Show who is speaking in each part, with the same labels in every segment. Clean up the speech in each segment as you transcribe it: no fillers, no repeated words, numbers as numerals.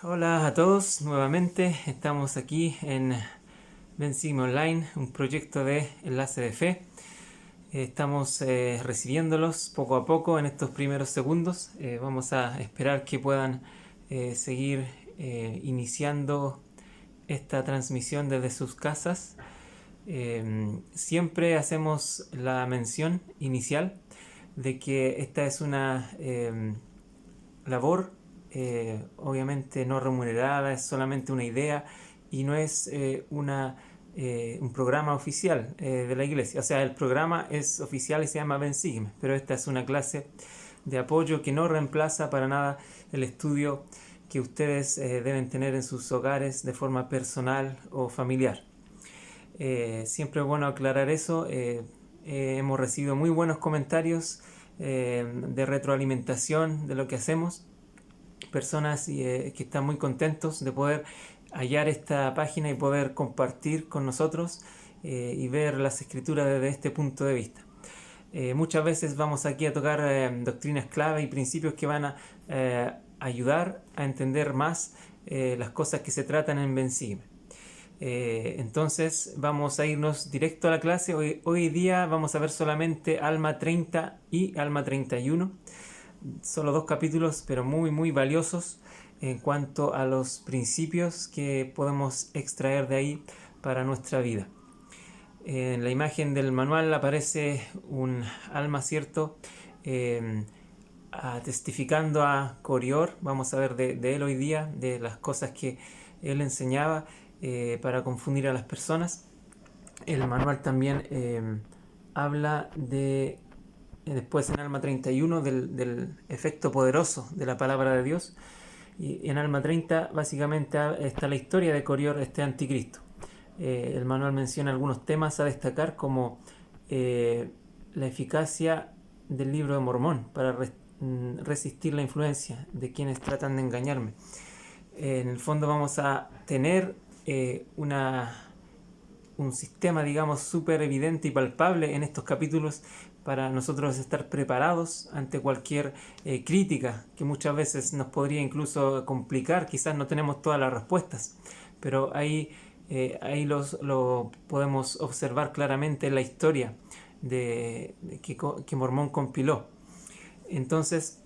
Speaker 1: Hola a todos, nuevamente estamos aquí en Bensigme Online, un proyecto de enlace de fe. Estamos recibiéndolos poco a poco en estos primeros segundos. Vamos a esperar que puedan seguir iniciando esta transmisión desde sus casas. Siempre hacemos la mención inicial de que esta es una labor obviamente no remunerada, es solamente una idea y no es un programa oficial de la iglesia. O sea, el programa es oficial y se llama Bensigme, pero esta es una clase de apoyo que no reemplaza para nada el estudio que ustedes deben tener en sus hogares de forma personal o familiar. Siempre es bueno aclarar eso. Hemos recibido muy buenos comentarios de retroalimentación de lo que hacemos, personas que están muy contentos de poder hallar esta página y poder compartir con nosotros y ver las escrituras desde este punto de vista. Muchas veces vamos aquí a tocar doctrinas clave y principios que van a ayudar a entender más las cosas que se tratan en Bensigme. Entonces vamos a irnos directo a la clase. Hoy día vamos a ver solamente Alma 30 y Alma 31. Solo dos capítulos, pero muy valiosos en cuanto a los principios que podemos extraer de ahí para nuestra vida. En la imagen del manual aparece un alma, ¿cierto? Testificando a Corior. Vamos a ver de él hoy día, de las cosas que él enseñaba para confundir a las personas. El manual también habla de después en Alma 31 del efecto poderoso de la palabra de Dios. Y en Alma 30 básicamente está la historia de Corior, este anticristo. El manual menciona algunos temas a destacar como la eficacia del libro de Mormón para resistir la influencia de quienes tratan de engañarme. En el fondo vamos a tener un sistema, digamos, súper evidente y palpable en estos capítulos para nosotros estar preparados ante cualquier crítica que muchas veces nos podría incluso complicar. Quizás no tenemos todas las respuestas, pero ahí lo podemos observar claramente en la historia que Mormón compiló. Entonces,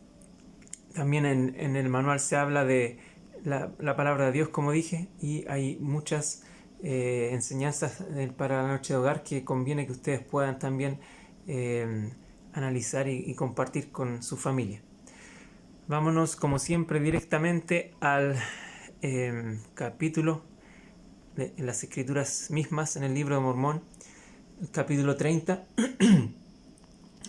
Speaker 1: también en el manual se habla de la palabra de Dios, como dije, y hay muchas enseñanzas para la noche de hogar que conviene que ustedes puedan también analizar y compartir con su familia. Vámonos como siempre directamente al capítulo en las escrituras mismas en el libro de Mormón, el capítulo 30.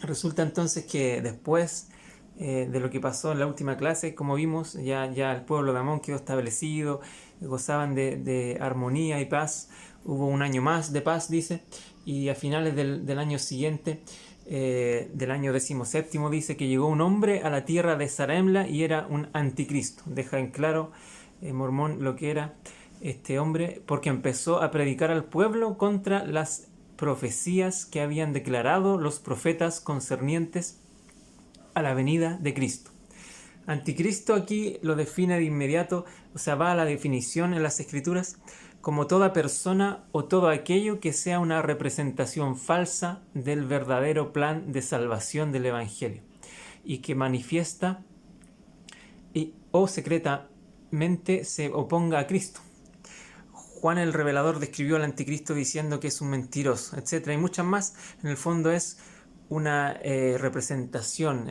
Speaker 1: Resulta entonces que después de lo que pasó en la última clase, como vimos, ya el pueblo de Amón quedó establecido, gozaban de armonía y paz. Hubo un año más de paz, dice, y a finales del año siguiente, del año 17, dice que llegó un hombre a la tierra de Zaremla y era un anticristo. Deja en claro Mormón lo que era este hombre, porque empezó a predicar al pueblo contra las profecías que habían declarado los profetas concernientes a la venida de Cristo. Anticristo aquí lo define de inmediato, o sea, va a la definición en las escrituras como toda persona o todo aquello que sea una representación falsa del verdadero plan de salvación del Evangelio y que manifiesta o secretamente se oponga a Cristo. Juan el Revelador describió al anticristo diciendo que es un mentiroso, etc. Y muchas más. En el fondo es una representación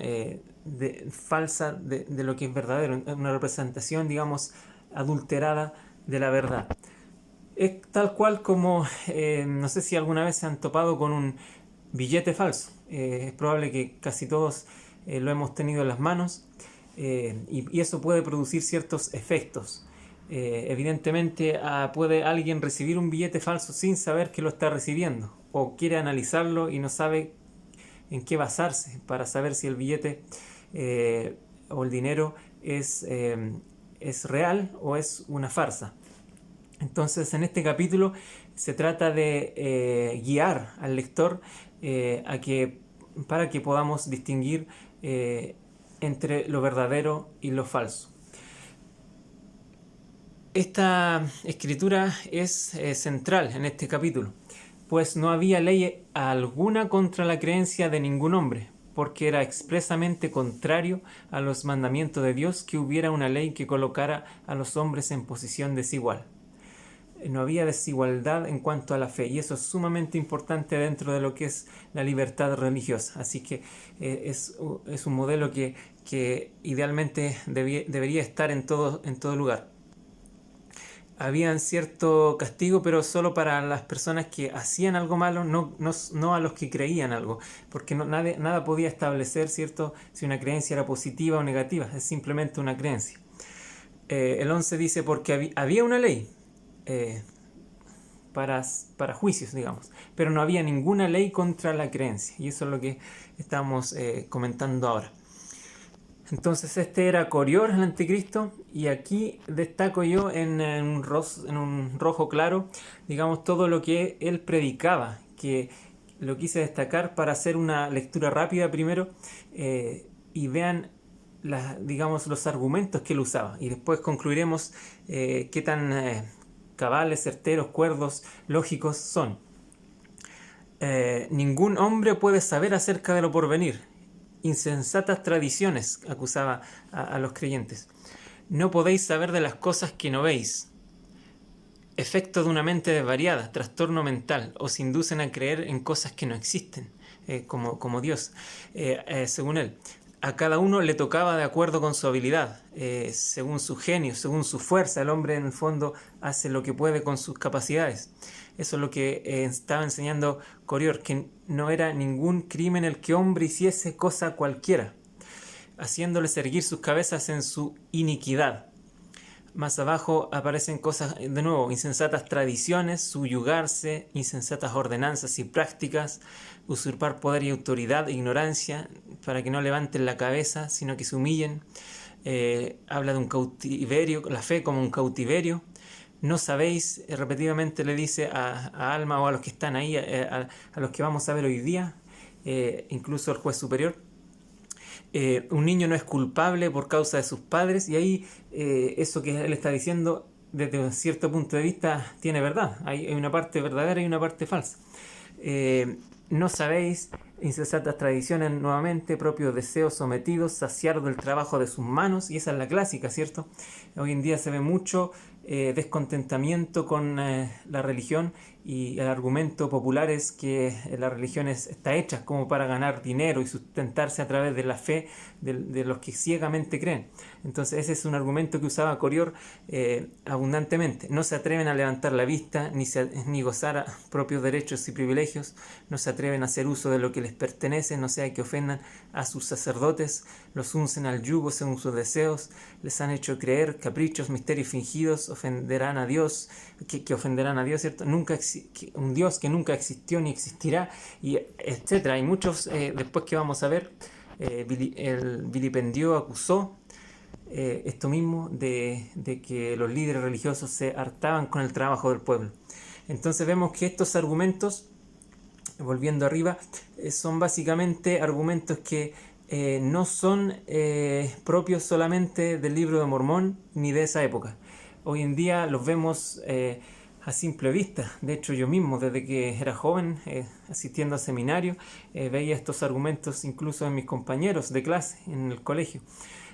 Speaker 1: falsa de lo que es verdadero, una representación, digamos, adulterada de la verdad. Es tal cual como, no sé si alguna vez se han topado con un billete falso. Es probable que casi todos lo hemos tenido en las manos y eso puede producir ciertos efectos. Evidentemente puede alguien recibir un billete falso sin saber que lo está recibiendo, o quiere analizarlo y no sabe en qué basarse para saber si el billete o el dinero es real o es una farsa. Entonces en este capítulo se trata de guiar al lector para que podamos distinguir entre lo verdadero y lo falso. Esta escritura es central en este capítulo, pues no había ley alguna contra la creencia de ningún hombre, porque era expresamente contrario a los mandamientos de Dios que hubiera una ley que colocara a los hombres en posición desigual. No había desigualdad en cuanto a la fe, y eso es sumamente importante dentro de lo que es la libertad religiosa. Así que es un modelo que idealmente debería estar en todo lugar. Habían cierto castigo, pero solo para las personas que hacían algo malo, no a los que creían algo, porque nada podía establecer, ¿cierto?, si una creencia era positiva o negativa, es simplemente una creencia. El 11 dice, porque había una ley para juicios, digamos, pero no había ninguna ley contra la creencia, y eso es lo que estamos comentando ahora. Entonces este era Corior, el anticristo, y aquí destaco yo en un rojo claro, digamos, todo lo que él predicaba, que lo quise destacar para hacer una lectura rápida primero y vean digamos, los argumentos que él usaba, y después concluiremos qué tan cabales, certeros, cuerdos, lógicos son. Ningún hombre puede saber acerca de lo porvenir. Insensatas tradiciones, acusaba a los creyentes. No podéis saber de las cosas que no veis. Efecto de una mente desvariada, trastorno mental, os inducen a creer en cosas que no existen, como Dios, según él. A cada uno le tocaba de acuerdo con su habilidad, según su genio, según su fuerza. El hombre en el fondo hace lo que puede con sus capacidades. Eso es lo que estaba enseñando Corior, que no era ningún crimen el que hombre hiciese cosa cualquiera, haciéndole erguir sus cabezas en su iniquidad. Más abajo aparecen cosas, de nuevo, insensatas tradiciones, subyugarse, insensatas ordenanzas y prácticas, usurpar poder y autoridad, ignorancia, para que no levanten la cabeza, sino que se humillen. Habla de un cautiverio, la fe como un cautiverio. No sabéis, repetidamente le dice a Alma o a los que están ahí, a los que vamos a ver hoy día, incluso al juez superior. Un niño no es culpable por causa de sus padres, y ahí eso que él está diciendo desde un cierto punto de vista tiene verdad. Hay una parte verdadera y una parte falsa. No sabéis, insensatas tradiciones, nuevamente, propios deseos sometidos, saciar del trabajo de sus manos, y esa es la clásica, ¿cierto? Hoy en día se ve mucho descontentamiento con la religión, y el argumento popular es que la religión está hecha como para ganar dinero y sustentarse a través de la fe de los que ciegamente creen. Entonces ese es un argumento que usaba Corior abundantemente. No se atreven a levantar la vista ni gozar propios derechos y privilegios, no se atreven a hacer uso de lo que les pertenece, no sea que ofendan a sus sacerdotes, los uncen al yugo según sus deseos, les han hecho creer caprichos, misterios fingidos, ofenderán a Dios, que ofenderán a Dios, ¿cierto? Un Dios que nunca existió ni existirá, y etcétera. Hay muchos, después que vamos a ver, el vilipendió, acusó esto mismo de que los líderes religiosos se hartaban con el trabajo del pueblo. Entonces vemos que estos argumentos, volviendo arriba, son básicamente argumentos que no son propios solamente del Libro de Mormón ni de esa época. Hoy en día los vemos a simple vista. De hecho, yo mismo, desde que era joven, asistiendo a seminarios, veía estos argumentos incluso en mis compañeros de clase en el colegio.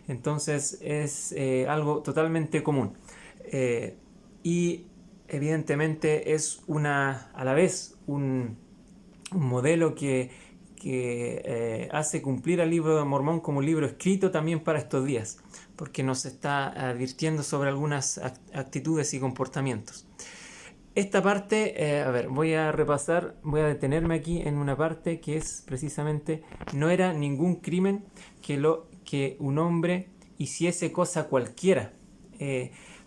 Speaker 1: Entonces es algo totalmente común. Y evidentemente es a la vez un modelo que hace cumplir al Libro de Mormón como un libro escrito también para estos días, porque nos está advirtiendo sobre algunas actitudes y comportamientos. Esta parte, a ver, voy a repasar, voy a detenerme aquí en una parte que es precisamente: no era ningún crimen que un hombre hiciese cosa cualquiera.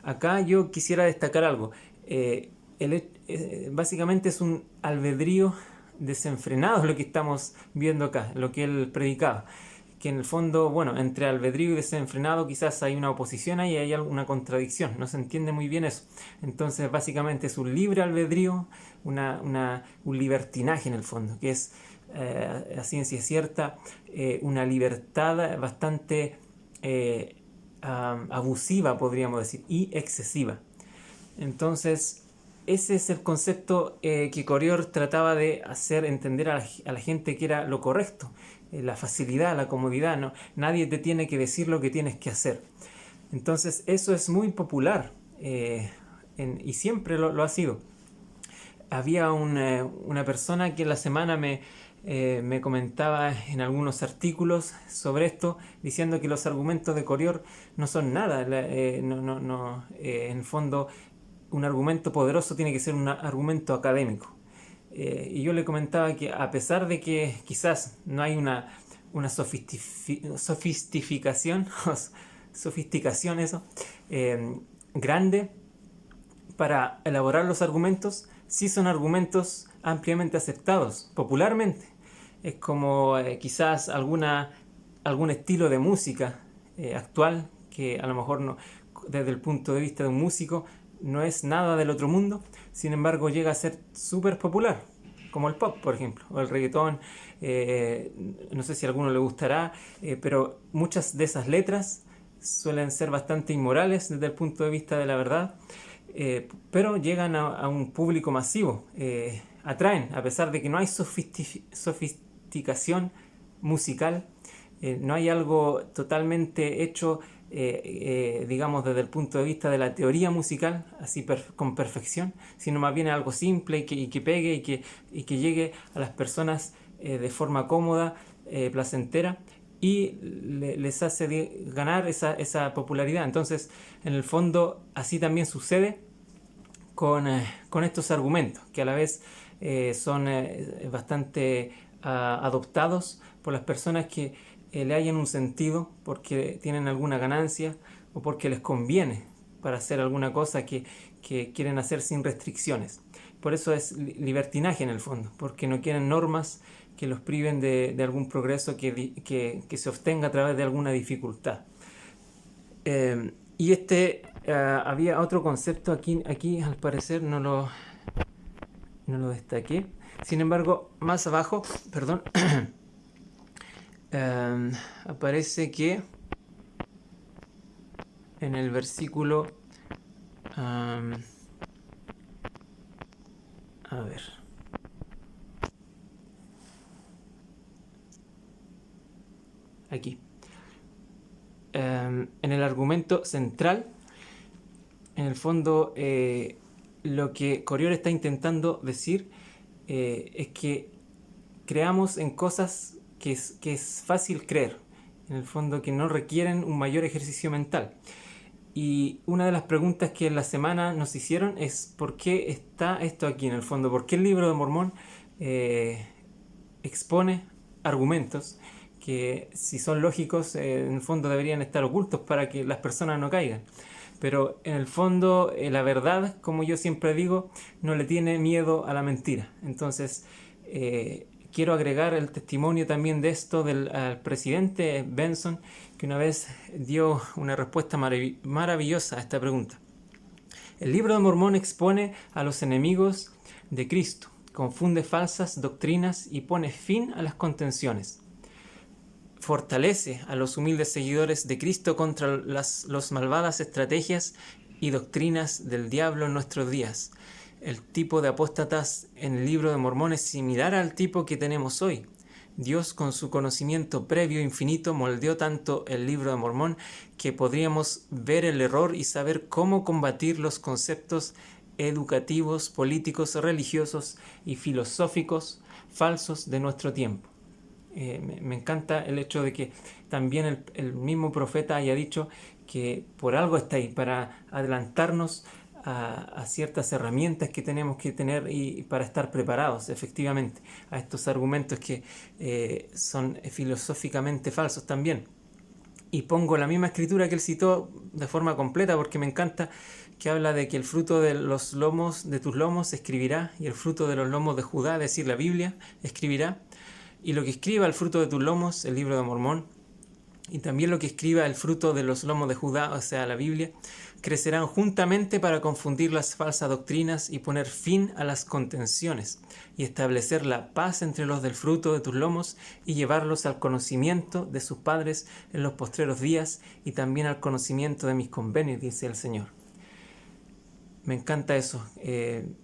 Speaker 1: Acá yo quisiera destacar algo. Básicamente es un albedrío desenfrenado lo que estamos viendo acá, lo que él predicaba, que en el fondo, bueno, entre albedrío y desenfrenado quizás hay una oposición ahí, hay alguna contradicción, no se entiende muy bien eso. Entonces básicamente es un libre albedrío, un libertinaje en el fondo, que es a ciencia cierta una libertad bastante abusiva, podríamos decir, y excesiva. Entonces, ese es el concepto que Coriol trataba de hacer entender a la gente que era lo correcto, la facilidad, la comodidad, ¿no? Nadie te tiene que decir lo que tienes que hacer. Entonces, eso es muy popular y siempre lo ha sido. Había una persona que en la semana me comentaba en algunos artículos sobre esto, diciendo que los argumentos de Coriol no son nada. En el fondo, un argumento poderoso tiene que ser un argumento académico. Y yo le comentaba que a pesar de que quizás no hay una sofisticación, sofisticación eso, grande para elaborar los argumentos, sí son argumentos ampliamente aceptados popularmente. Es como quizás algún estilo de música actual que a lo mejor no, desde el punto de vista de un músico no es nada del otro mundo, sin embargo llega a ser súper popular, como el pop, por ejemplo, o el reggaetón. No sé si a alguno le gustará, pero muchas de esas letras suelen ser bastante inmorales desde el punto de vista de la verdad, pero llegan a un público masivo, atraen, a pesar de que no hay sofisticación musical, no hay algo totalmente hecho, digamos, desde el punto de vista de la teoría musical, así con perfección, sino más bien algo simple y que pegue y que llegue a las personas de forma cómoda, placentera, y les hace ganar esa popularidad. Entonces, en el fondo, así también sucede con estos argumentos, que a la vez son bastante adoptados por las personas que le hallan un sentido porque tienen alguna ganancia o porque les conviene para hacer alguna cosa que quieren hacer sin restricciones. Por eso es libertinaje en el fondo, porque no quieren normas que los priven de algún progreso que se obtenga a través de alguna dificultad. Y había otro concepto aquí al parecer no lo destaqué. Sin embargo, más abajo, perdón, aparece que en el versículo, a ver, aquí, en el argumento central, en el fondo, lo que Coriol está intentando decir es que creamos en cosas que es fácil creer, en el fondo que no requieren un mayor ejercicio mental. Y una de las preguntas que en la semana nos hicieron es ¿por qué está esto aquí en el fondo? ¿Por qué el libro de Mormón expone argumentos que, si son lógicos, en el fondo deberían estar ocultos para que las personas no caigan? Pero en el fondo la verdad, como yo siempre digo, no le tiene miedo a la mentira. Entonces quiero agregar el testimonio también de esto del presidente Benson, que una vez dio una respuesta maravillosa a esta pregunta. El libro de Mormón expone a los enemigos de Cristo, confunde falsas doctrinas y pone fin a las contenciones. Fortalece a los humildes seguidores de Cristo contra las malvadas estrategias y doctrinas del diablo en nuestros días. El tipo de apóstatas en el libro de Mormón es similar al tipo que tenemos hoy. Dios, con su conocimiento previo infinito, moldeó tanto el libro de Mormón que podríamos ver el error y saber cómo combatir los conceptos educativos, políticos, religiosos y filosóficos falsos de nuestro tiempo. Me encanta el hecho de que también el mismo profeta haya dicho que por algo está ahí, para adelantarnos a ciertas herramientas que tenemos que tener y para estar preparados efectivamente a estos argumentos que son filosóficamente falsos también. Y pongo la misma escritura que él citó de forma completa porque me encanta, que habla de que el fruto de los lomos de tus lomos escribirá, y el fruto de los lomos de Judá, es decir, la Biblia, escribirá. Y lo que escriba el fruto de tus lomos, el libro de Mormón, y también lo que escriba el fruto de los lomos de Judá, o sea, la Biblia, crecerán juntamente para confundir las falsas doctrinas y poner fin a las contenciones, y establecer la paz entre los del fruto de tus lomos, y llevarlos al conocimiento de sus padres en los postreros días, y también al conocimiento de mis convenios, dice el Señor. Me encanta eso.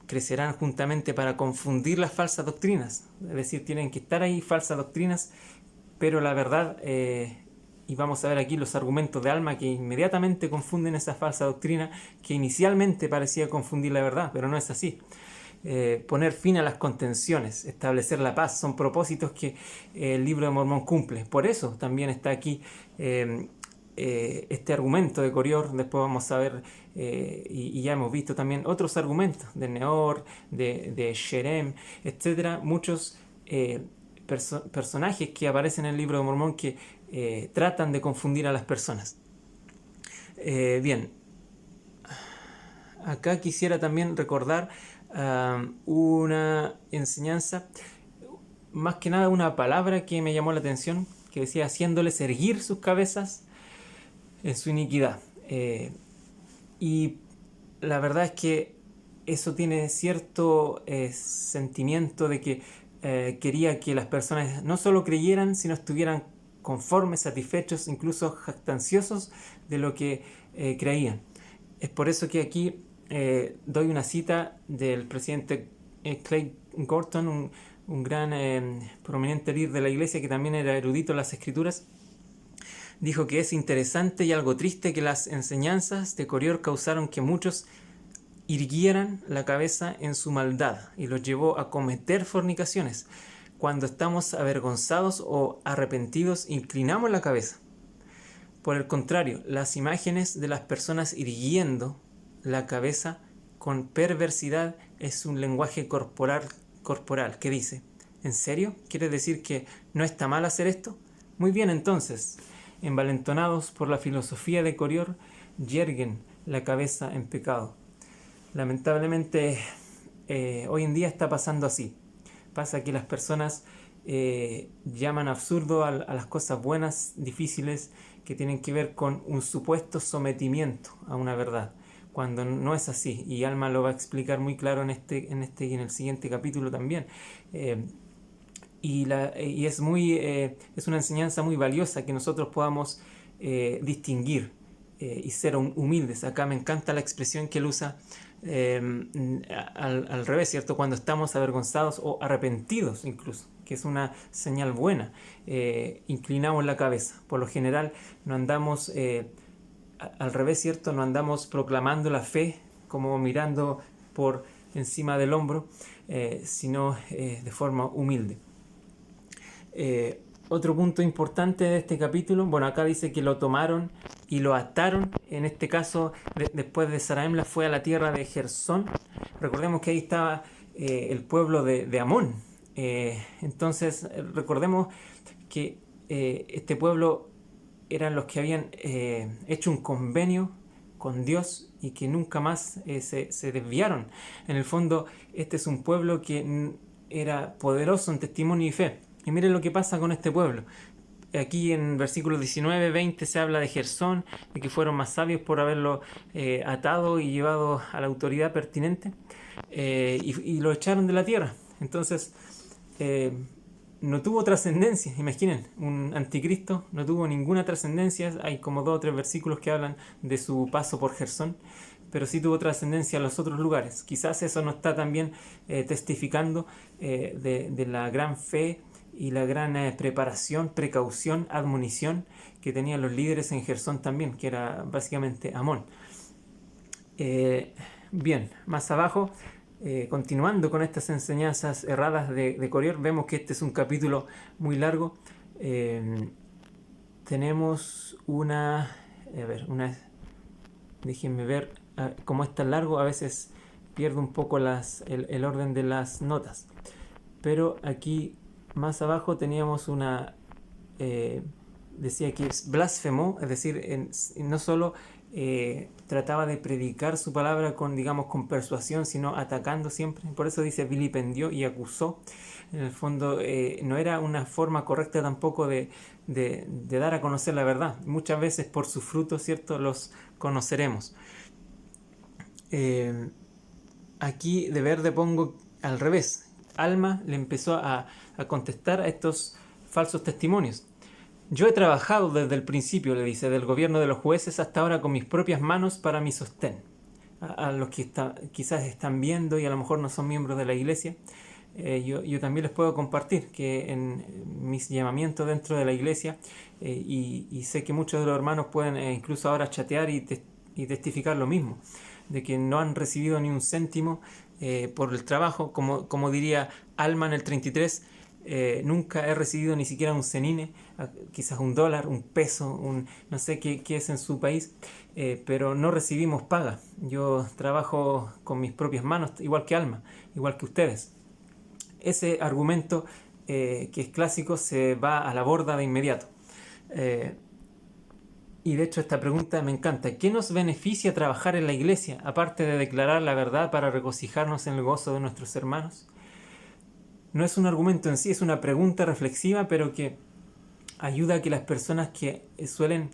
Speaker 1: Crecerán juntamente para confundir las falsas doctrinas. Es decir, tienen que estar ahí falsas doctrinas, pero la verdad, y vamos a ver aquí los argumentos de Alma que inmediatamente confunden esa falsa doctrina que inicialmente parecía confundir la verdad, pero no es así. Poner fin a las contenciones, establecer la paz, son propósitos que el Libro de Mormón cumple. Por eso también está aquí este argumento de Corior. Después vamos a ver, y ya hemos visto también otros argumentos de Neor, de Sherem, etcétera. Muchos personajes que aparecen en el Libro de Mormón que tratan de confundir a las personas. Bien, acá quisiera también recordar una enseñanza, más que nada una palabra que me llamó la atención, que decía haciéndoles erguir sus cabezas en su iniquidad. Y la verdad es que eso tiene cierto sentimiento de que quería que las personas no solo creyeran, sino estuvieran conformes, satisfechos, incluso jactanciosos de lo que creían. Es por eso que aquí doy una cita del presidente Clay Gorton, un gran prominente líder de la iglesia que también era erudito en las escrituras. Dijo que es interesante y algo triste que las enseñanzas de Corior causaron que muchos irguieran la cabeza en su maldad y los llevó a cometer fornicaciones. Cuando estamos avergonzados o arrepentidos, inclinamos la cabeza. Por el contrario, las imágenes de las personas irguiendo la cabeza con perversidad es un lenguaje corporal que dice: ¿en serio? ¿Quiere decir que no está mal hacer esto? Muy bien, entonces, envalentonados por la filosofía de Corior, yerguen la cabeza en pecado. Lamentablemente, hoy en día está pasando así. Pasa que las personas llaman absurdo a las cosas buenas, difíciles, que tienen que ver con un supuesto sometimiento a una verdad, cuando no es así. Y Alma lo va a explicar muy claro en este y en el siguiente capítulo también. Y es una enseñanza muy valiosa que nosotros podamos distinguir y ser humildes. Acá me encanta la expresión que él usa al revés, ¿cierto? Cuando estamos avergonzados o arrepentidos incluso, que es una señal buena, inclinamos la cabeza. Por lo general no andamos al revés, ¿cierto? No andamos proclamando la fe como mirando por encima del hombro, sino de forma humilde. Otro punto importante de este capítulo, bueno, acá dice que lo tomaron y lo ataron. En este caso, después de Saraemla fue a la tierra de Gersón. Recordemos que ahí estaba el pueblo de Amón. Entonces, recordemos que este pueblo eran los que habían hecho un convenio con Dios y que nunca más se desviaron. En el fondo, este es un pueblo que era poderoso en testimonio y fe. Y miren lo que pasa con este pueblo. Aquí en versículos 19, 20 se habla de Gersón, de que fueron más sabios por haberlo atado y llevado a la autoridad pertinente, y lo echaron de la tierra. Entonces, no tuvo trascendencia. Imaginen, un anticristo no tuvo ninguna trascendencia. Hay como 2 o 3 versículos que hablan de su paso por Gersón, pero sí tuvo trascendencia en los otros lugares. Quizás eso no está también testificando de la gran fe y la gran preparación, precaución, admonición que tenían los líderes en Gersón también, que era básicamente Amón. Bien, más abajo, continuando con estas enseñanzas erradas de Corior, vemos que este es un capítulo muy largo. Tenemos déjenme ver, como es tan largo, a veces pierdo un poco el orden de las notas. Pero aquí más abajo teníamos decía que blasfemó, es decir, no solo trataba de predicar su palabra con persuasión, sino atacando siempre. Por eso dice vilipendió y acusó. En el fondo no era una forma correcta tampoco de dar a conocer la verdad. Muchas veces por sus frutos, ¿cierto?, los conoceremos. Aquí de verde pongo al revés. Alma le empezó a contestar a estos falsos testimonios. Yo he trabajado desde el principio, le dice, del gobierno de los jueces hasta ahora con mis propias manos para mi sostén. a los que quizás están viendo y a lo mejor no son miembros de la iglesia, yo también les puedo compartir que en mis llamamientos dentro de la iglesia, y sé que muchos de los hermanos pueden incluso ahora chatear y testificar lo mismo, de que no han recibido ni un céntimo por el trabajo, como diría Alma en el 33, nunca he recibido ni siquiera un cenine, quizás un dólar, un peso, no sé qué es en su país, pero no recibimos paga. Yo trabajo con mis propias manos, igual que Alma, igual que ustedes. Ese argumento que es clásico se va a la borda de inmediato. Y de hecho esta pregunta me encanta. ¿Qué nos beneficia trabajar en la iglesia, aparte de declarar la verdad para regocijarnos en el gozo de nuestros hermanos? No es un argumento en sí, es una pregunta reflexiva, pero que ayuda a que las personas que suelen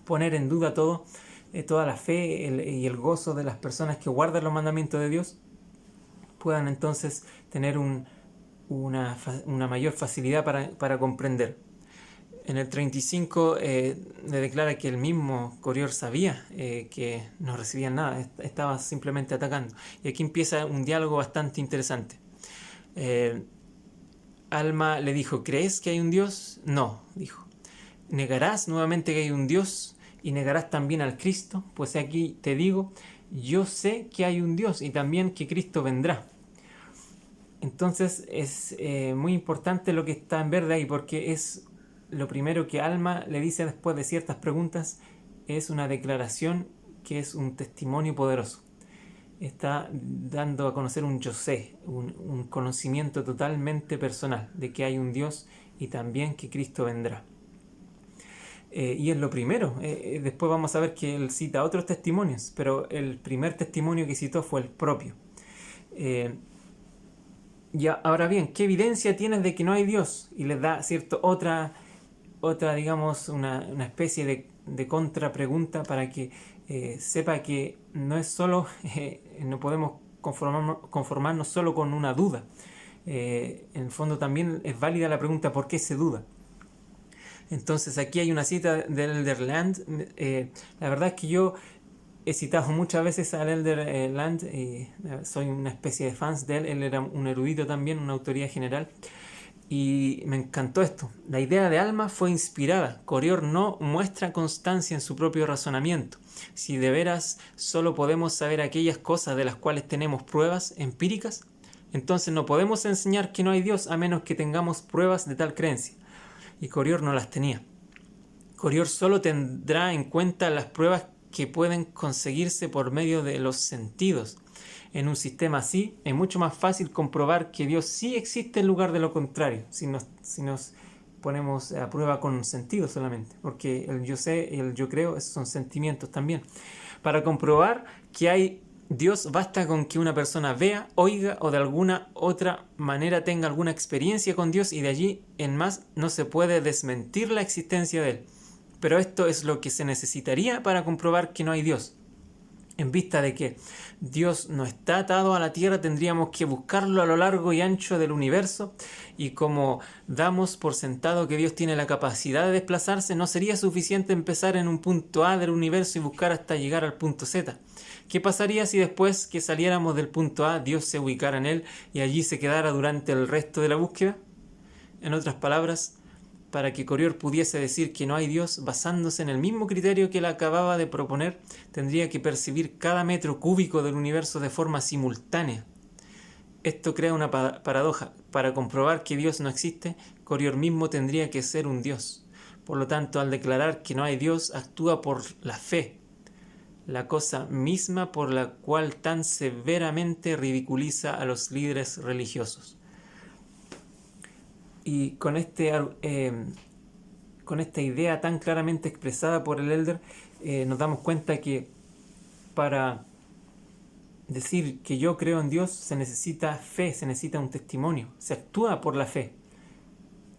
Speaker 1: poner en duda toda la fe y el gozo de las personas que guardan los mandamientos de Dios, puedan entonces tener una mayor facilidad para comprender. En el 35 le declara que el mismo Corior sabía que no recibían nada, estaba simplemente atacando. Y aquí empieza un diálogo bastante interesante. Alma le dijo, ¿crees que hay un Dios? No, dijo. ¿Negarás nuevamente que hay un Dios y negarás también al Cristo? Pues aquí te digo, yo sé que hay un Dios y también que Cristo vendrá. Entonces es muy importante lo que está en verde ahí, porque es lo primero que Alma le dice después de ciertas preguntas, es una declaración que es un testimonio poderoso. Está dando a conocer un yo sé, un conocimiento totalmente personal de que hay un Dios y también que Cristo vendrá. Y es lo primero. Después vamos a ver que él cita otros testimonios, pero el primer testimonio que citó fue el propio. Y ahora bien, ¿qué evidencia tienes de que no hay Dios? Y les da otra digamos, una especie de contrapregunta para que sepa que no es solo, no podemos conformarnos solo con una duda. En el fondo también es válida la pregunta ¿por qué se duda? Entonces aquí hay una cita del Elder Land. La verdad es que yo he citado muchas veces al Elder Land y soy una especie de fans de él. Él era un erudito también, una autoridad general. Y me encantó esto. La idea de Alma fue inspirada. Corior no muestra constancia en su propio razonamiento. Si de veras solo podemos saber aquellas cosas de las cuales tenemos pruebas empíricas, entonces no podemos enseñar que no hay Dios a menos que tengamos pruebas de tal creencia. Y Corior no las tenía. Corior solo tendrá en cuenta las pruebas que pueden conseguirse por medio de los sentidos. En un sistema así, es mucho más fácil comprobar que Dios sí existe en lugar de lo contrario, si nos ponemos a prueba con sentidos solamente, porque el yo sé y el yo creo son sentimientos también. Para comprobar que hay Dios basta con que una persona vea, oiga o de alguna otra manera tenga alguna experiencia con Dios y de allí en más no se puede desmentir la existencia de Él. Pero esto es lo que se necesitaría para comprobar que no hay Dios. En vista de que Dios no está atado a la tierra, tendríamos que buscarlo a lo largo y ancho del universo, y como damos por sentado que Dios tiene la capacidad de desplazarse, no sería suficiente empezar en un punto A del universo y buscar hasta llegar al punto Z. ¿Qué pasaría si después que saliéramos del punto A, Dios se ubicara en él y allí se quedara durante el resto de la búsqueda? En otras palabras, para que Corior pudiese decir que no hay Dios basándose en el mismo criterio que él acababa de proponer, tendría que percibir cada metro cúbico del universo de forma simultánea. Esto crea una paradoja. Para comprobar que Dios no existe, Corior mismo tendría que ser un Dios. Por lo tanto, al declarar que no hay Dios, actúa por la fe, la cosa misma por la cual tan severamente ridiculiza a los líderes religiosos. Y con esta idea tan claramente expresada por el Elder, nos damos cuenta que para decir que yo creo en Dios se necesita fe, se necesita un testimonio, se actúa por la fe.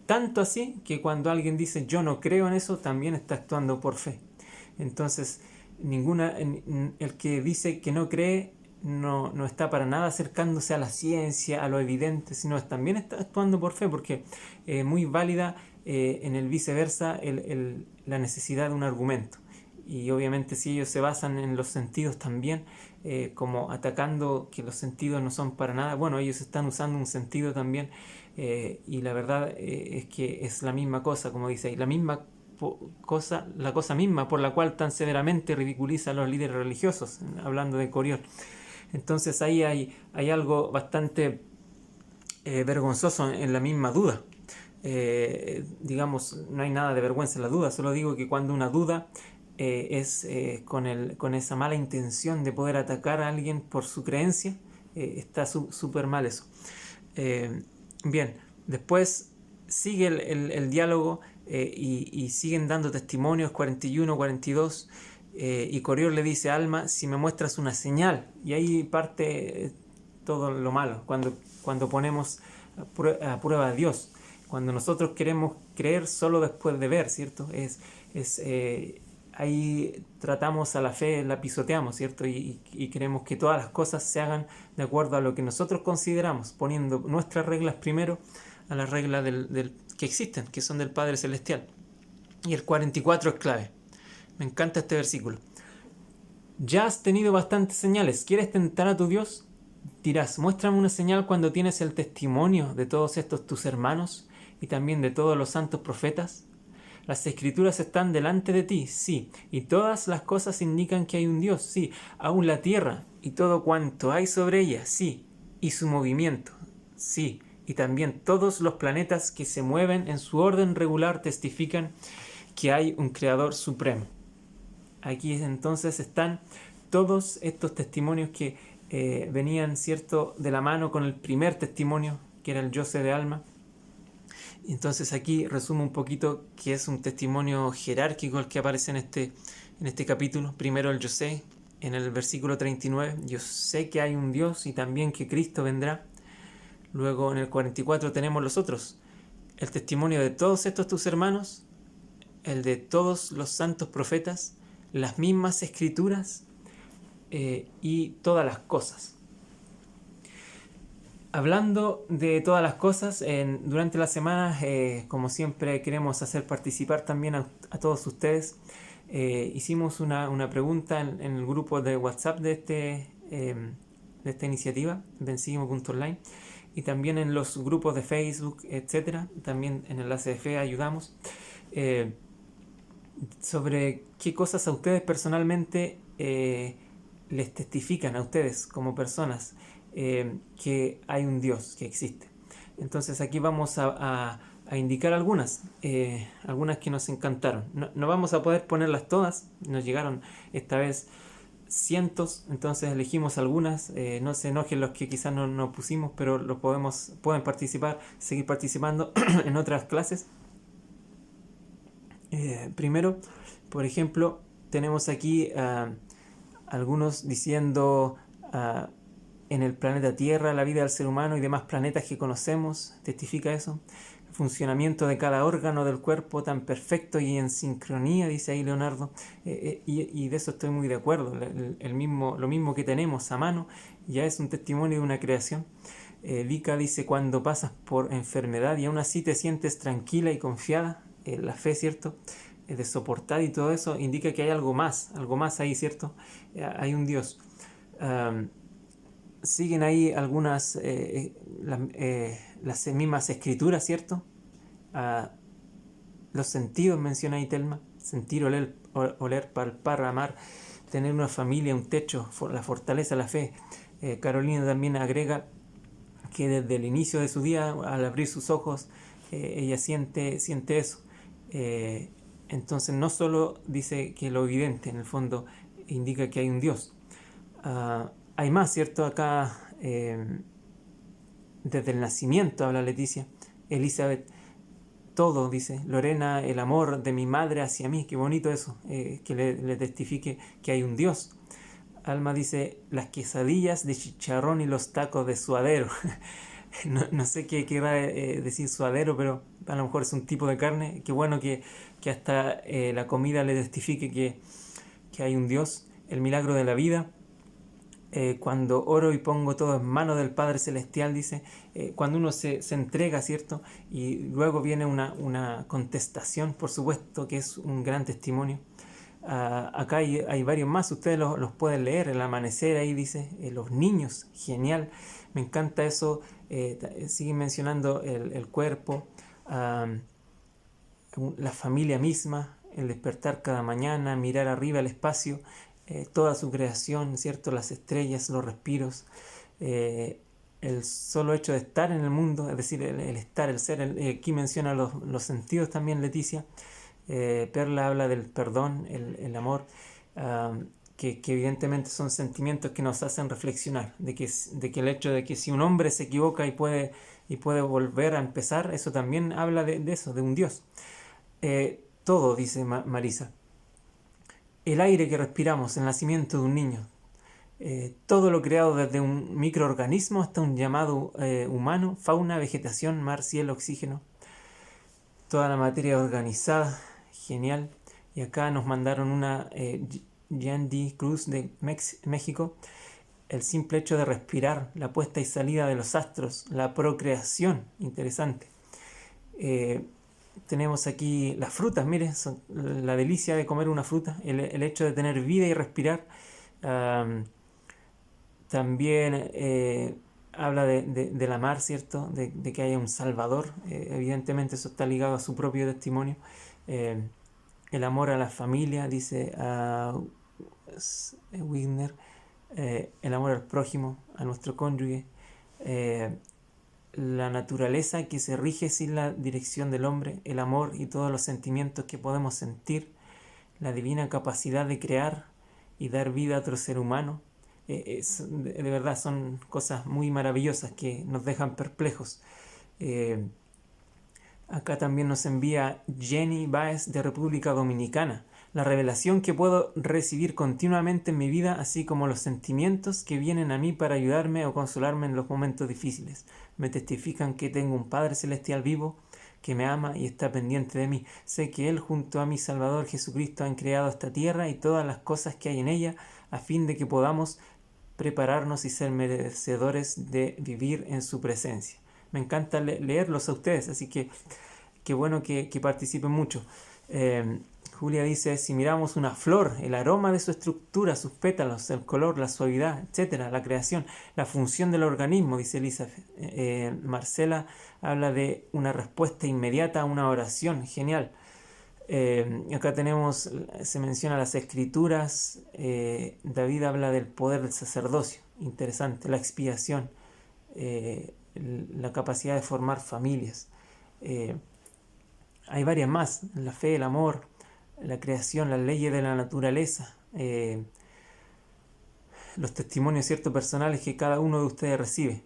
Speaker 1: Tanto así que cuando alguien dice yo no creo en eso, también está actuando por fe. Entonces, el que dice que no cree no está para nada acercándose a la ciencia, a lo evidente, sino también está actuando por fe, porque es muy válida en el viceversa la necesidad de un argumento. y obviamente si ellos se basan en los sentidos también, como atacando que los sentidos no son para nada, bueno, ellos están usando un sentido también, y la verdad es que es la misma cosa, como dice ahí, la misma cosa, la cosa misma por la cual tan severamente ridiculiza a los líderes religiosos, hablando de Coriol. Entonces ahí hay algo bastante vergonzoso en la misma duda. Digamos, no hay nada de vergüenza en la duda, solo digo que cuando una duda es con esa mala intención de poder atacar a alguien por su creencia, está súper mal eso. Bien, después sigue el diálogo, y siguen dando testimonios 41, 42, y Coriol le dice a Alma, si me muestras una señal, y ahí parte todo lo malo, cuando ponemos a prueba a Dios, cuando nosotros queremos creer solo después de ver, ¿cierto? Ahí tratamos a la fe, la pisoteamos, ¿cierto? Y queremos que todas las cosas se hagan de acuerdo a lo que nosotros consideramos, poniendo nuestras reglas primero a las reglas que existen, que son del Padre Celestial. Y el 44 es clave. Me encanta este versículo. Ya has tenido bastantes señales. ¿Quieres tentar a tu Dios? Dirás, muéstrame una señal cuando tienes el testimonio de todos estos tus hermanos y también de todos los santos profetas. Las escrituras están delante de ti, sí, y todas las cosas indican que hay un Dios, sí, aún la tierra y todo cuanto hay sobre ella, sí, y su movimiento, sí, y también todos los planetas que se mueven en su orden regular testifican que hay un Creador supremo. Aquí entonces están todos estos testimonios que venían, ¿cierto?, de la mano con el primer testimonio, que era el yo sé de Alma. Entonces aquí resumo un poquito que es un testimonio jerárquico el que aparece en este capítulo. Primero el yo sé, en el versículo 39, yo sé que hay un Dios y también que Cristo vendrá. Luego en el 44 tenemos los otros, el testimonio de todos estos tus hermanos, el de todos los santos profetas, las mismas escrituras, y todas las cosas. Hablando de todas las cosas, durante la semana, como siempre, queremos hacer participar también a todos ustedes. Hicimos una pregunta en el grupo de WhatsApp de esta iniciativa, Vencimos.online, y también en los grupos de Facebook, etcétera. También en Enlace de Fe ayudamos. Sobre qué cosas a ustedes personalmente les testifican a ustedes como personas que hay un Dios, que existe. Entonces aquí vamos a indicar algunas que nos encantaron. No vamos a poder ponerlas todas, nos llegaron esta vez cientos, entonces elegimos algunas. No se enojen los que quizás no pusimos, pero pueden participar, seguir participando en otras clases. Primero, por ejemplo, tenemos aquí algunos diciendo en el planeta Tierra, la vida del ser humano y demás planetas que conocemos, testifica eso. El funcionamiento de cada órgano del cuerpo tan perfecto y en sincronía, dice ahí Leonardo, y de eso estoy muy de acuerdo. Lo mismo que tenemos a mano ya es un testimonio de una creación. Vika dice, cuando pasas por enfermedad y aún así te sientes tranquila y confiada, la fe, ¿cierto?, de soportar y todo eso indica que hay algo más ahí, ¿cierto? Hay un Dios. Siguen ahí algunas, las mismas escrituras, ¿cierto? Los sentidos menciona ahí Telma, sentir, oler, palpar, amar, tener una familia, un techo, la fortaleza, la fe. Carolina también agrega que desde el inicio de su día, al abrir sus ojos, ella siente eso. Entonces no solo dice que lo evidente, en el fondo indica que hay un Dios. Hay más, ¿cierto? Acá desde el nacimiento habla Leticia. Elizabeth, todo, dice. Lorena, el amor de mi madre hacia mí, qué bonito eso, que le testifique que hay un Dios. Alma dice, las quesadillas de chicharrón y los tacos de suadero. No sé qué querrá decir suadero, pero a lo mejor es un tipo de carne. Qué bueno que hasta la comida le testifique que hay un Dios. El milagro de la vida. Cuando oro y pongo todo en manos del Padre Celestial, dice, cuando uno se entrega, ¿cierto? Y luego viene una contestación, por supuesto, que es un gran testimonio. Acá hay varios más, ustedes los pueden leer. El amanecer, ahí dice, los niños, genial. Me encanta eso. Sigue mencionando el cuerpo, la familia misma, el despertar cada mañana, mirar arriba el espacio, toda su creación, ¿cierto? Las estrellas, los respiros, el solo hecho de estar en el mundo, es decir, el estar, el ser. Aquí menciona los sentidos también, Leticia. Perla habla del perdón, el amor, que evidentemente son sentimientos que nos hacen reflexionar, de que el hecho de que si un hombre se equivoca y puede volver a empezar, eso también habla de eso, de un Dios. Todo, dice Marisa, el aire que respiramos, el nacimiento de un niño, todo lo creado desde un microorganismo hasta un llamado humano, fauna, vegetación, mar, cielo, oxígeno, toda la materia organizada, genial. Y acá nos mandaron una Yandy Cruz de México. El simple hecho de respirar, la puesta y salida de los astros, la procreación, interesante. Tenemos aquí las frutas, miren, la delicia de comer una fruta, el hecho de tener vida y respirar. También habla de la mar, ¿cierto? De que haya un Salvador. Evidentemente eso está ligado a su propio testimonio. El amor a la familia, dice Wigner. El amor al prójimo, a nuestro cónyuge. La naturaleza que se rige sin la dirección del hombre. El amor y todos los sentimientos que podemos sentir. La divina capacidad de crear y dar vida a otro ser humano. De verdad son cosas muy maravillosas que nos dejan perplejos. Acá también nos envía Jenny Baez de República Dominicana. La revelación que puedo recibir continuamente en mi vida, así como los sentimientos que vienen a mí para ayudarme o consolarme en los momentos difíciles. Me testifican que tengo un Padre Celestial vivo que me ama y está pendiente de mí. Sé que Él junto a mi Salvador Jesucristo han creado esta tierra y todas las cosas que hay en ella a fin de que podamos prepararnos y ser merecedores de vivir en su presencia. Me encanta leerlos a ustedes, así que qué bueno que participen mucho. Julia dice, si miramos una flor, el aroma de su estructura, sus pétalos, el color, la suavidad, etcétera, la creación, la función del organismo, dice Elizabeth. Marcela habla de una respuesta inmediata a una oración, genial. Acá tenemos, se menciona las escrituras. David habla del poder del sacerdocio, interesante, la expiación, la capacidad de formar familias. Hay varias más, la fe, el amor, la creación, las leyes de la naturaleza, los testimonios, ciertos personales que cada uno de ustedes recibe.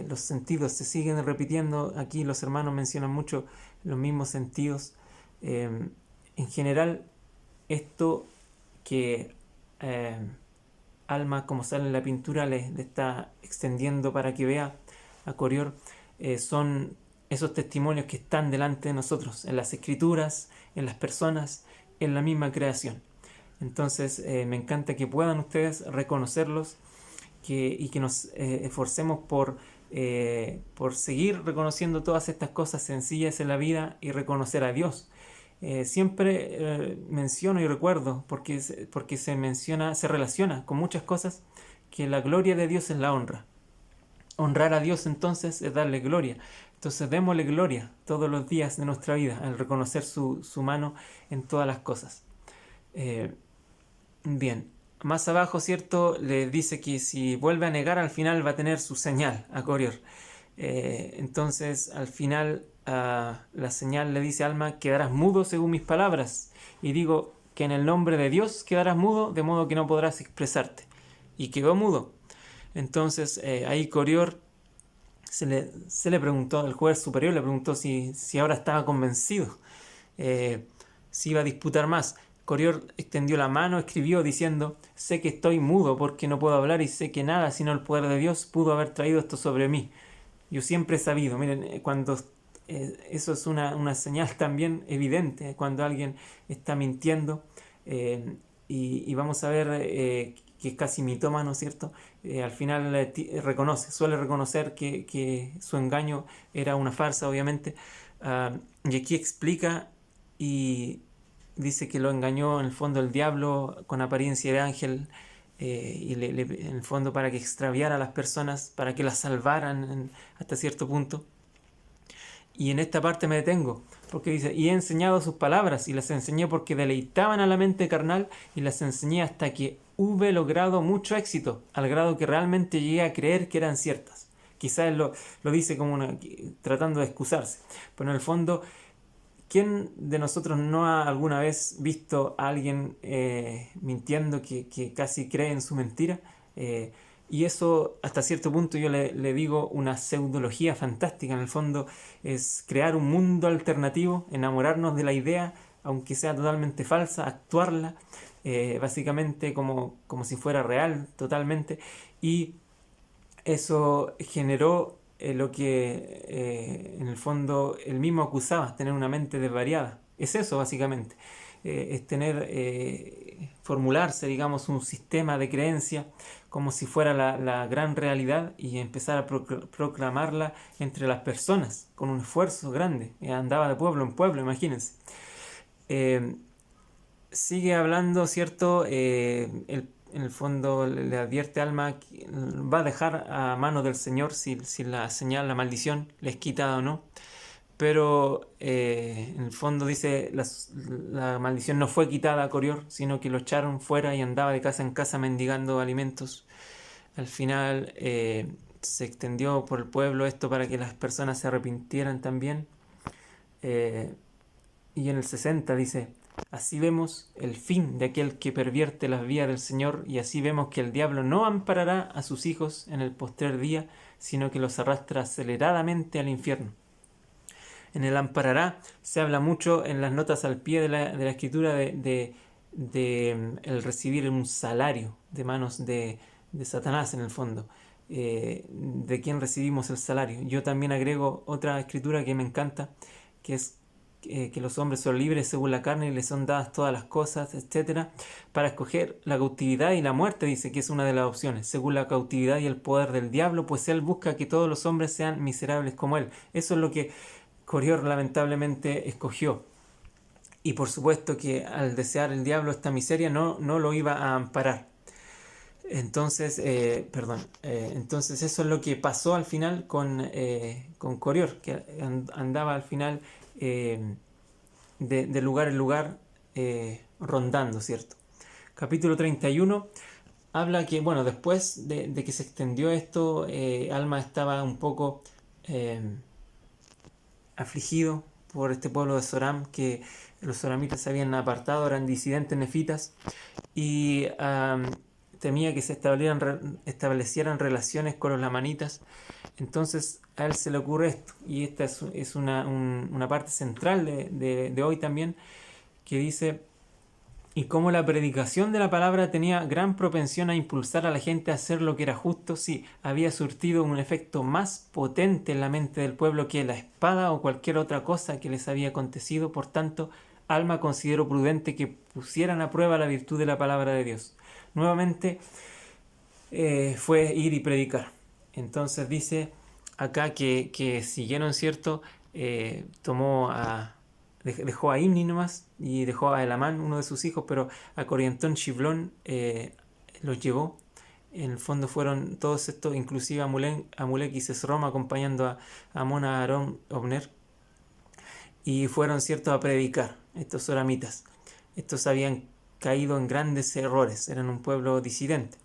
Speaker 1: Los sentidos se siguen repitiendo, aquí los hermanos mencionan mucho los mismos sentidos. En general, esto que Alma, como sale en la pintura, le está extendiendo para que vea a Corior, son esos testimonios que están delante de nosotros, en las escrituras, en las personas, en la misma creación. Entonces, me encanta que puedan ustedes reconocerlos y que nos esforcemos por seguir reconociendo todas estas cosas sencillas en la vida y reconocer a Dios. Siempre menciono y recuerdo, porque se menciona, se relaciona con muchas cosas, que la gloria de Dios es la honra. Honrar a Dios entonces es darle gloria. Entonces démosle gloria todos los días de nuestra vida al reconocer su mano en todas las cosas. Bien, más abajo, ¿cierto? Le dice que si vuelve a negar al final va a tener su señal a Corior. Entonces al final la señal le dice a Alma, quedarás mudo según mis palabras. Y digo que en el nombre de Dios quedarás mudo, de modo que no podrás expresarte. Y quedó mudo. Entonces ahí Corior se le preguntó, el juez superior le preguntó si ahora estaba convencido, si iba a disputar más. Corior extendió la mano, escribió diciendo, sé que estoy mudo porque no puedo hablar y sé que nada sino el poder de Dios pudo haber traído esto sobre mí. Yo siempre he sabido, miren, cuando eso es una señal también evidente, cuando alguien está mintiendo, y vamos a ver que es casi mitómano, ¿cierto? Al final suele reconocer que su engaño era una farsa, obviamente. Y aquí explica y dice que lo engañó en el fondo el diablo con apariencia de ángel, en el fondo para que extraviara a las personas, para que las salvaran hasta cierto punto. Y en esta parte me detengo, porque dice, y he enseñado sus palabras, y las enseñé porque deleitaban a la mente carnal, y las enseñé hasta que hube logrado mucho éxito, al grado que realmente llegué a creer que eran ciertas. Quizás él lo dice como tratando de excusarse, pero en el fondo, ¿quién de nosotros no ha alguna vez visto a alguien mintiendo que casi cree en su mentira? Y eso, hasta cierto punto, yo le digo una pseudología fantástica. En el fondo, es crear un mundo alternativo, enamorarnos de la idea, aunque sea totalmente falsa, actuarla, básicamente como si fuera real, totalmente. Y eso generó lo que en el fondo él mismo acusaba, tener una mente desvariada. Es eso básicamente, es formularse, digamos, un sistema de creencia como si fuera la gran realidad y empezar a proclamarla entre las personas con un esfuerzo grande. Andaba de pueblo en pueblo, imagínense. Eh, Sigue hablando, ¿cierto? En el fondo le advierte a Alma que va a dejar a manos del Señor si la señal, la maldición les quita o no. Pero en el fondo dice, la maldición no fue quitada a Corior, sino que lo echaron fuera y andaba de casa en casa mendigando alimentos. Al final se extendió por el pueblo esto para que las personas se arrepintieran también. Y en el 60 dice, así vemos el fin de aquel que pervierte las vías del Señor, y así vemos que el diablo no amparará a sus hijos en el postrer día, sino que los arrastra aceleradamente al infierno. En el amparará se habla mucho en las notas al pie de la escritura de el recibir un salario de manos de Satanás, en el fondo. De quien recibimos el salario. Yo también agrego otra escritura que me encanta, que es que los hombres son libres según la carne y les son dadas todas las cosas, etcétera, para escoger la cautividad y la muerte. Dice que es una de las opciones, según la cautividad y el poder del diablo, pues él busca que todos los hombres sean miserables como él. Eso es lo que Corior lamentablemente escogió. Y por supuesto que al desear el diablo esta miseria no lo iba a amparar. Entonces, entonces eso es lo que pasó al final con Corior, que andaba al final de lugar en lugar rondando, ¿cierto? Capítulo 31 habla que, bueno, después de que se extendió esto, Alma estaba un poco afligido por este pueblo de Soram, que los soramitas se habían apartado, eran disidentes nefitas, y temía que se establecieran relaciones con los lamanitas. Entonces a él se le ocurre esto, y esta es una parte central de hoy también, que dice, y como la predicación de la palabra tenía gran propensión a impulsar a la gente a hacer lo que era justo, sí, había surtido un efecto más potente en la mente del pueblo que la espada o cualquier otra cosa que les había acontecido. Por tanto, Alma consideró prudente que pusieran a prueba la virtud de la palabra de Dios. Nuevamente fue ir y predicar. Entonces dice acá que siguieron, ¿cierto? Dejó a Imni nomás y dejó a Elamán, uno de sus hijos, pero a Coriantón Shiblón los llevó. En el fondo fueron todos estos, inclusive Amulek y Sesrom, acompañando a Amón, a Aarón, Obner, y fueron, ¿cierto?, a predicar estos soramitas. Estos habían caído en grandes errores, eran un pueblo disidente.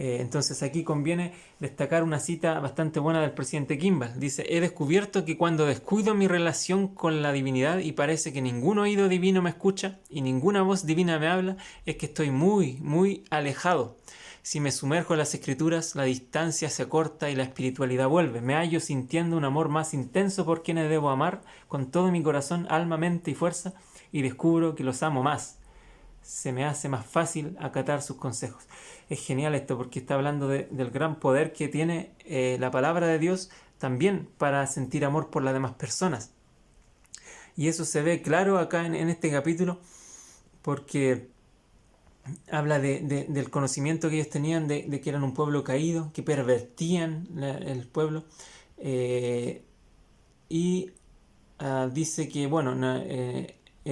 Speaker 1: Entonces aquí conviene destacar una cita bastante buena del presidente Kimball. Dice, he descubierto que cuando descuido mi relación con la divinidad y parece que ningún oído divino me escucha y ninguna voz divina me habla, es que estoy muy, muy alejado. Si me sumerjo en las escrituras, la distancia se acorta y la espiritualidad vuelve. Me hallo sintiendo un amor más intenso por quienes debo amar con todo mi corazón, alma, mente y fuerza, y descubro que los amo más. Se me hace más fácil acatar sus consejos. Es genial esto porque está hablando del gran poder que tiene la palabra de Dios también para sentir amor por las demás personas. Y eso se ve claro acá en este capítulo, porque habla del conocimiento que ellos tenían de que eran un pueblo caído, que pervertían el pueblo, y dice que, bueno,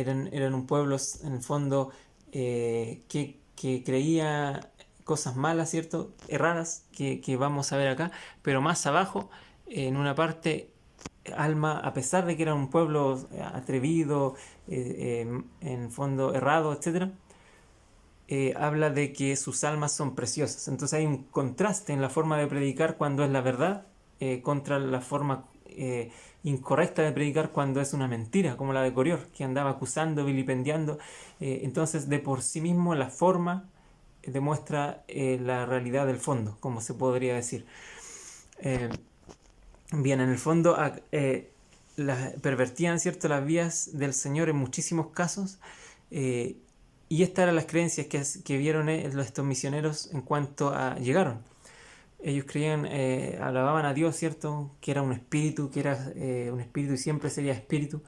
Speaker 1: eran un pueblo en el fondo que creía cosas malas, ¿cierto? Erradas, que vamos a ver acá, pero más abajo, en una parte, Alma, a pesar de que era un pueblo atrevido, en fondo errado, etcétera, habla de que sus almas son preciosas. Entonces hay un contraste en la forma de predicar cuando es la verdad, contra la forma incorrecta de predicar cuando es una mentira, como la de Corior, que andaba acusando, vilipendiando. Entonces, de por sí mismo, la forma demuestra la realidad del fondo, como se podría decir. Eh, Bien, en el fondo pervertían, ¿cierto?, las vías del Señor en muchísimos casos, eh, y estas eran las creencias que vieron estos misioneros en cuanto a llegaron. Ellos creían, alababan a Dios, ¿cierto?, que era un espíritu, un espíritu y siempre sería espíritu.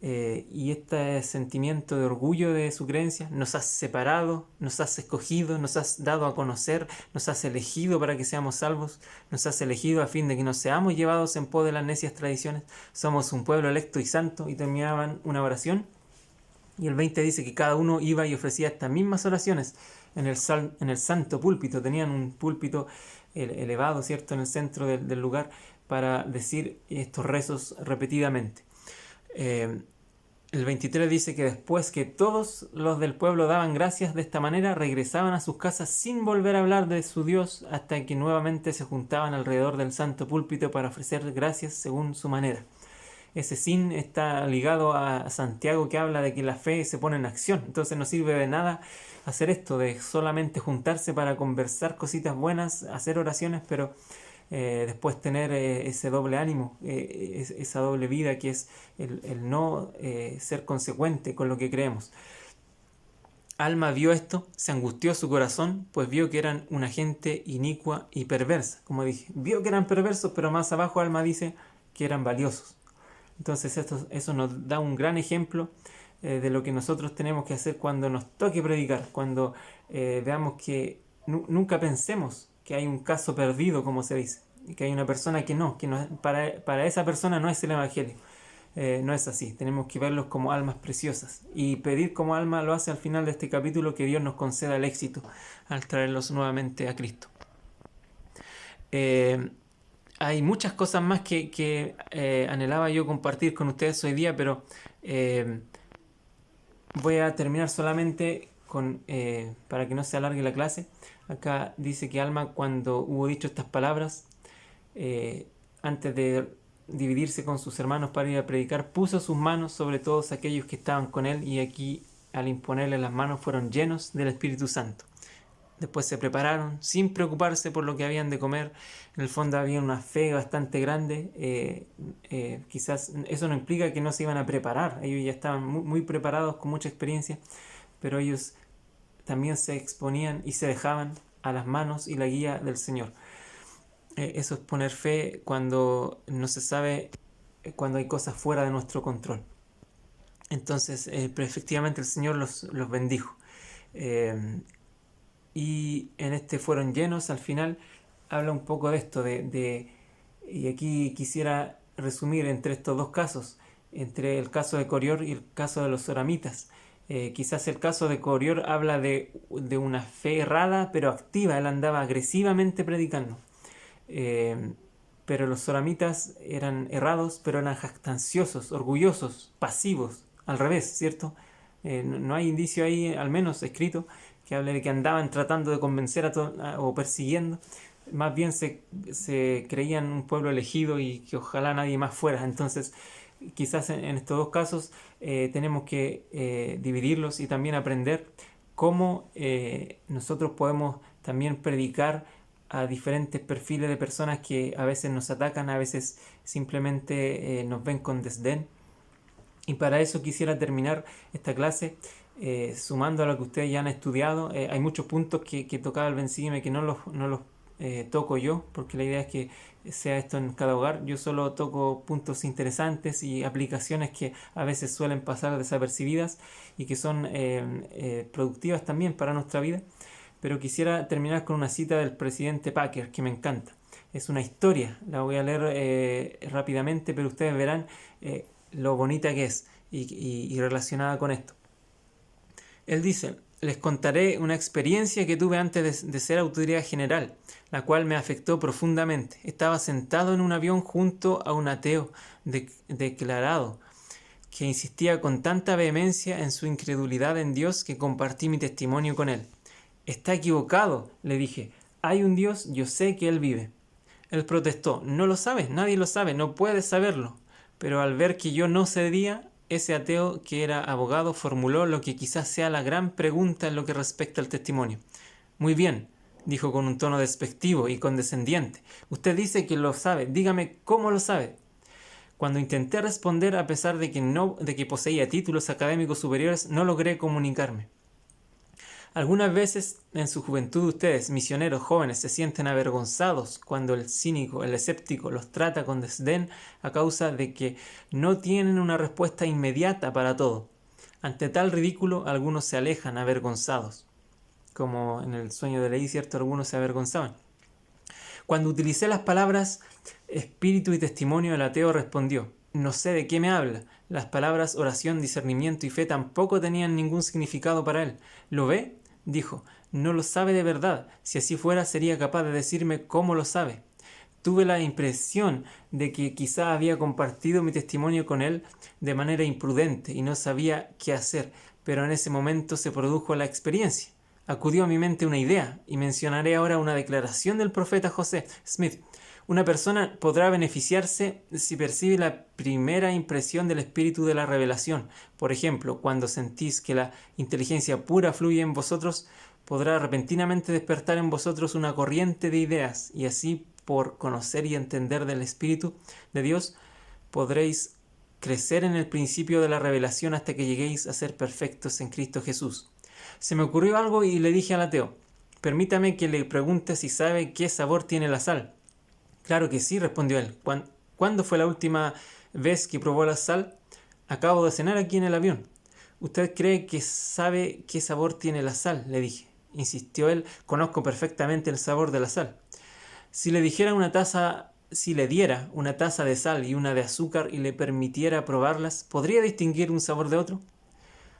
Speaker 1: Y este sentimiento de orgullo de su creencia nos has separado, nos has escogido, nos has dado a conocer, nos has elegido para que seamos salvos, nos has elegido a fin de que no seamos llevados en pos de las necias tradiciones. Somos un pueblo electo y santo. Y terminaban una oración. Y el 20 dice que cada uno iba y ofrecía estas mismas oraciones en el santo púlpito. Tenían un púlpito elevado, ¿cierto?, en el centro del lugar para decir estos rezos repetidamente. El 23 dice que después que todos los del pueblo daban gracias de esta manera, regresaban a sus casas sin volver a hablar de su Dios, hasta que nuevamente se juntaban alrededor del santo púlpito para ofrecer gracias según su manera. Ese sin está ligado a Santiago, que habla de que la fe se pone en acción. Entonces no sirve de nada hacer esto, de solamente juntarse para conversar cositas buenas, hacer oraciones, pero después tener ese doble ánimo, esa doble vida, que es el no ser consecuente con lo que creemos. Alma vio esto, se angustió su corazón, pues vio que eran una gente inicua y perversa. Como dije, vio que eran perversos, pero más abajo Alma dice que eran valiosos. Entonces eso nos da un gran ejemplo de lo que nosotros tenemos que hacer cuando nos toque predicar, cuando veamos que nunca pensemos que hay un caso perdido, como se dice, que hay una persona que no para esa persona no es el Evangelio. No es así, tenemos que verlos como almas preciosas y pedir, como Alma lo hace al final de este capítulo, que Dios nos conceda el éxito al traerlos nuevamente a Cristo. Hay muchas cosas más que anhelaba yo compartir con ustedes hoy día, pero voy a terminar solamente para que no se alargue la clase. Acá dice que Alma, cuando hubo dicho estas palabras, antes de dividirse con sus hermanos para ir a predicar, puso sus manos sobre todos aquellos que estaban con él, y aquí, al imponerle las manos, fueron llenos del Espíritu Santo. Después se prepararon sin preocuparse por lo que habían de comer. En el fondo había una fe bastante grande. Quizás eso no implica que no se iban a preparar. Ellos ya estaban muy, muy preparados, con mucha experiencia, pero ellos también se exponían y se dejaban a las manos y la guía del Señor. Eso es poner fe cuando no se sabe, cuando hay cosas fuera de nuestro control. Entonces, pero efectivamente el Señor los bendijo. Y en este fueron llenos. Al final habla un poco de esto, y aquí quisiera resumir entre estos dos casos, entre el caso de Corior y el caso de los soramitas. Quizás el caso de Corior habla de una fe errada pero activa. Él andaba agresivamente predicando. Pero los soramitas eran errados, pero eran jactanciosos, orgullosos, pasivos, al revés, ¿cierto? No hay indicio ahí, al menos escrito, que hable de que andaban tratando de convencer o persiguiendo. Más bien se creían un pueblo elegido y que ojalá nadie más fuera. Entonces, quizás en estos dos casos tenemos que dividirlos y también aprender cómo nosotros podemos también predicar a diferentes perfiles de personas que a veces nos atacan, a veces simplemente nos ven con desdén. Y para eso quisiera terminar esta clase sumando a lo que ustedes ya han estudiado. Hay muchos puntos que tocaba el Bensígueme que no los toco yo, porque la idea es que sea esto en cada hogar. Yo solo toco puntos interesantes y aplicaciones que a veces suelen pasar desapercibidas y que son productivas también para nuestra vida. Pero quisiera terminar con una cita del presidente Packer que me encanta. Es una historia, la voy a leer rápidamente, pero ustedes verán lo bonita que es. y relacionada con esto. Él dice: les contaré una experiencia que tuve antes de ser autoridad general, la cual me afectó profundamente. Estaba sentado en un avión junto a un ateo declarado, que insistía con tanta vehemencia en su incredulidad en Dios que compartí mi testimonio con él. Está equivocado, le dije. Hay un Dios, yo sé que Él vive. Él protestó: no lo sabes, nadie lo sabe, no puedes saberlo. Pero al ver que yo no cedía, ese ateo, que era abogado, formuló lo que quizás sea la gran pregunta en lo que respecta al testimonio. Muy bien, dijo con un tono despectivo y condescendiente. Usted dice que lo sabe, dígame cómo lo sabe. Cuando intenté responder, a pesar de que poseía títulos académicos superiores, no logré comunicarme. Algunas veces en su juventud ustedes, misioneros jóvenes, se sienten avergonzados cuando el cínico, el escéptico, los trata con desdén a causa de que no tienen una respuesta inmediata para todo. Ante tal ridículo, algunos se alejan avergonzados. Como en el sueño de Leí, ¿cierto? Algunos se avergonzaban. Cuando utilicé las palabras espíritu y testimonio, el ateo respondió: no sé de qué me habla. Las palabras oración, discernimiento y fe tampoco tenían ningún significado para él. ¿Lo ve?, dijo. No lo sabe de verdad. Si así fuera, sería capaz de decirme cómo lo sabe. Tuve la impresión de que quizá había compartido mi testimonio con él de manera imprudente y no sabía qué hacer, pero en ese momento se produjo la experiencia. Acudió a mi mente una idea, y mencionaré ahora una declaración del profeta José Smith. Una persona podrá beneficiarse si percibe la primera impresión del espíritu de la revelación. Por ejemplo, cuando sentís que la inteligencia pura fluye en vosotros, podrá repentinamente despertar en vosotros una corriente de ideas, y así, por conocer y entender del Espíritu de Dios, podréis crecer en el principio de la revelación hasta que lleguéis a ser perfectos en Cristo Jesús. Se me ocurrió algo y le dije al ateo: permítame que le pregunte si sabe qué sabor tiene la sal. Claro que sí, respondió él. ¿Cuándo fue la última vez que probó la sal? Acabo de cenar aquí en el avión. ¿Usted cree que sabe qué sabor tiene la sal?, le dije. Insistió él. Conozco perfectamente el sabor de la sal. Si le diera una taza de sal y una de azúcar y le permitiera probarlas, ¿podría distinguir un sabor de otro?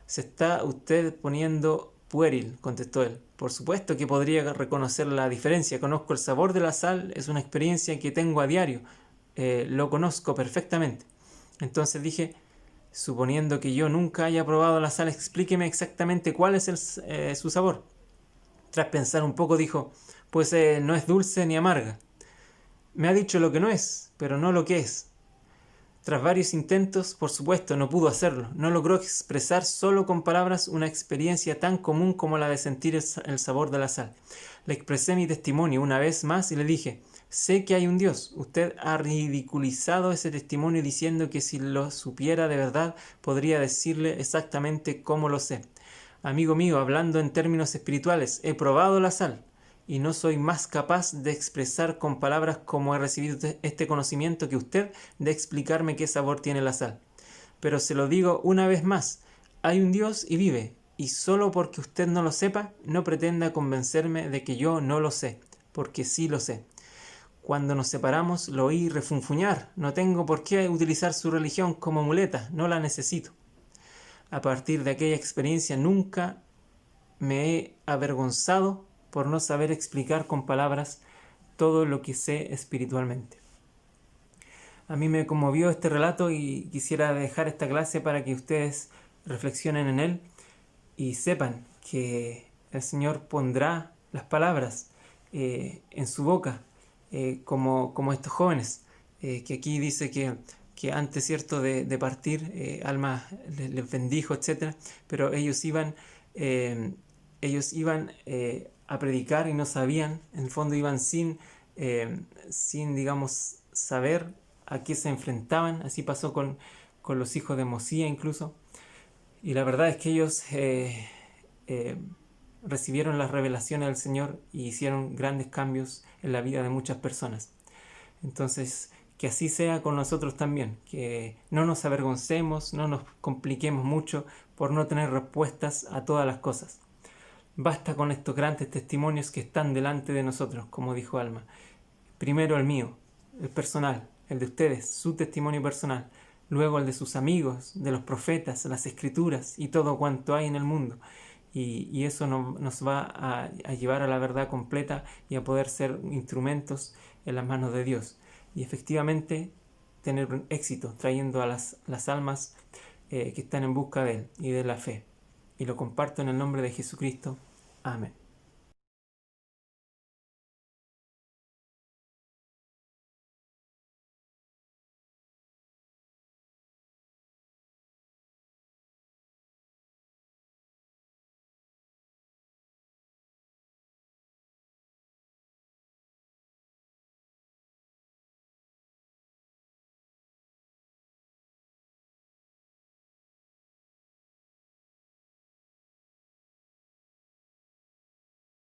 Speaker 1: Se está usted poniendo pueril, contestó él. Por supuesto que podría reconocer la diferencia. Conozco el sabor de la sal, es una experiencia que tengo a diario. Lo conozco perfectamente. Entonces dije: suponiendo que yo nunca haya probado la sal, explíqueme exactamente cuál es su sabor. Tras pensar un poco, dijo: pues no es dulce ni amarga. Me ha dicho lo que no es, pero no lo que es. Tras varios intentos, por supuesto, no pudo hacerlo. No logró expresar solo con palabras una experiencia tan común como la de sentir el sabor de la sal. Le expresé mi testimonio una vez más y le dije: sé que hay un Dios. Usted ha ridiculizado ese testimonio diciendo que si lo supiera de verdad, podría decirle exactamente cómo lo sé. Amigo mío, hablando en términos espirituales, he probado la sal y no soy más capaz de expresar con palabras cómo he recibido este conocimiento que usted de explicarme qué sabor tiene la sal. Pero se lo digo una vez más: hay un Dios y vive, y solo porque usted no lo sepa, no pretenda convencerme de que yo no lo sé, porque sí lo sé. Cuando nos separamos lo oí refunfuñar: no tengo por qué utilizar su religión como muleta, no la necesito. A partir de aquella experiencia nunca me he avergonzado por no saber explicar con palabras todo lo que sé espiritualmente. A mí me conmovió este relato y quisiera dejar esta clase para que ustedes reflexionen en él y sepan que el Señor pondrá las palabras en su boca, como estos jóvenes, que aquí dice que antes, cierto, de partir, Alma les bendijo, etc., pero ellos iban a predicar y no sabían, en el fondo iban sin digamos, saber a qué se enfrentaban. Así pasó con los hijos de Mosía incluso. Y la verdad es que ellos recibieron las revelaciones del Señor y hicieron grandes cambios en la vida de muchas personas. Entonces, que así sea con nosotros también, que no nos avergoncemos, no nos compliquemos mucho por no tener respuestas a todas las cosas. Basta con estos grandes testimonios que están delante de nosotros, como dijo Alma. Primero el mío, el personal, el de ustedes, su testimonio personal. luego el de sus amigos, de los profetas, las escrituras y todo cuanto hay en el mundo. Y eso nos va a llevar a la verdad completa y a poder ser instrumentos en las manos de Dios. Y efectivamente tener éxito trayendo a las almas que están en busca de Él y de la fe. Y lo comparto en el nombre de Jesucristo. Amén.